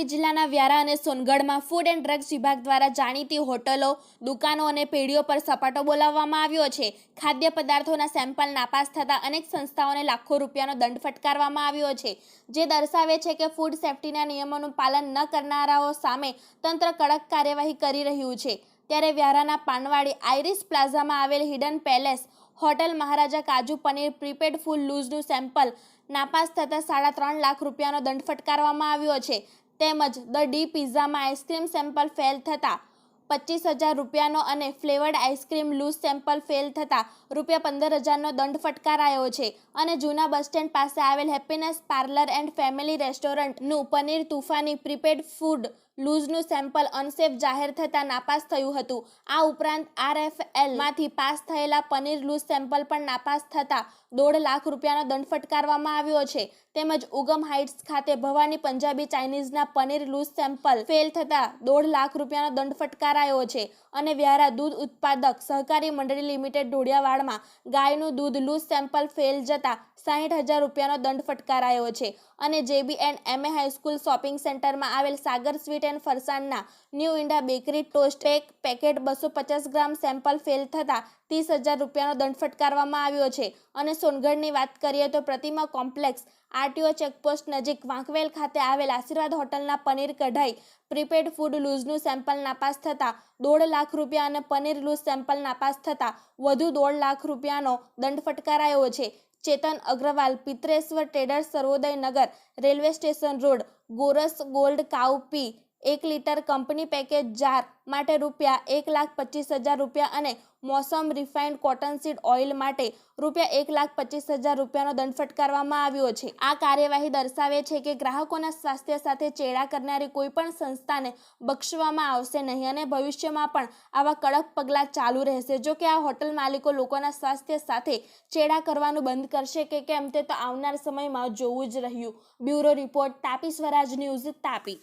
તાપી જિલ્લાના વ્યારા અને સોનગઢમાં food and drugs વિભાગ દ્વારા જાણીતી હોટલો, દુકાનો અને પેઢીઓ પર સપાટો બોલાવવામાં આવ્યો છે. ખાદ્ય પદાર્થોના સેમ્પલ નાપાસ થતાં અનેક સંસ્થાઓને લાખો રૂપિયાનો દંડ ફટકારવામાં આવ્યો છે, જે દર્શાવે છે કે ફૂડ સેફ્ટીના નિયમોનું પાલન ન કરનારાઓ સામે તંત્ર કડક કાર્યવાહી કરી રહ્યું છે. ત્યારે વ્યારાના પાનવાડી આઇરિસ પ્લાઝામાં આવેલ હિડન પેલેસ હોટલ મહારાજા કાજુ પનીર પ્રીપેડ ફૂલ લૂઝનું સેમ્પલ નાપાસ થતાં 3.5 લાખ રૂપિયાનો દંડ ફટકારવામાં આવ્યો છે. તેમજ ધ ડી પિઝામાં આઈસ્ક્રીમ સેમ્પલ ફેલ થતાં 25,000 રૂપિયાનો અને flavoured ice cream loose sample fail થતાં ₹15,000નો દંડ ફટકારાયો છે. અને જૂના બસ સ્ટેન્ડ પાસે આવેલ હેપીનેસ પાર્લર એન્ડ ફેમિલી રેસ્ટોરન્ટનું પનીર તુફાની પ્રીપેડ ફૂડ લૂઝનું સેમ્પલ અનસેફ જાહેર થતાં નાપાસ થયું હતું. આ ઉપરાંત RFLમાંથી પાસ થયેલા પનીર લૂઝ સેમ્પલ પણ નાપાસ થતાં 1.5 લાખ રૂપિયાનો દંડ ફટકારવામાં આવ્યો છે. તેમજ ઉગમ હાઇટ્સ ખાતે ભવાની પંજાબી ચાઇનીઝના પનીર લૂઝ સેમ્પલ ફેલ થતાં 1.5 લાખ રૂપિયાનો દંડ ફટકારાયો છે. અને વ્યારા દૂધ ઉત્પાદક સહકારી મંડળી લિમિટેડ ઢોળિયાવાડમાં ગાયનું દૂધ લૂઝ સેમ્પલ ફેલ જતાં 60,000 રૂપિયાનો દંડ ફટકારાયો છે. અને JB&MA હાઈસ્કૂલ શોપિંગ સેન્ટરમાં આવેલ સાગર સ્વીટ એન્ડ ફરસાણના new India bakery toast packet 250 gram sample fail થતાં 30,000 રૂપિયાનો દંડ ફટકારવામાં આવ્યો છે. અને સોનગઢની વાત કરીએ તો પ્રતિમા કોમ્પ્લેક્સ RTO ચેકપોસ્ટ નજીક વાંકવેલ ખાતે આવેલ આશીર્વાદ હોટલના પનીર કઢાઈ પ્રીપેડ ફૂડ લૂઝનું સેમ્પલ નાપાસ થતાં 1.5 લાખ રૂપિયા અને પનીર લૂઝ સેમ્પલ નાપાસ થતાં વધુ 1.5 લાખ રૂપિયાનો દંડ ફટકારાયો છે. ચેતન Agarwal પિત્રેશ્વર traders Sarvoday Nagar railway station road Goras gold cow P 1 litre company package jar માટે ₹1,25,000 રૂપિયા અને મોસમ રિફાઇન્ડ કોટનસીડ ઓઇલ માટે ₹1,25,000 રૂપિયાનો દંડ ફટકારવામાં આવ્યો છે. આ કાર્યવાહી દર્શાવે છે કે ગ્રાહકોના સ્વાસ્થ્ય સાથે ચેડા કરનારી કોઈપણ સંસ્થાને બક્ષવામાં આવશે નહીં અને ભવિષ્યમાં પણ આવા કડક પગલાં ચાલુ રહેશે. જો કે આ હોટલ માલિકો લોકોના સ્વાસ્થ્ય સાથે ચેડા કરવાનું બંધ કરશે કે કેમ તે તો આવનાર સમયમાં જોવું જ રહ્યું. બ્યુરો રિપોર્ટ, તાપી સ્વરાજ ન્યૂઝ, તાપી.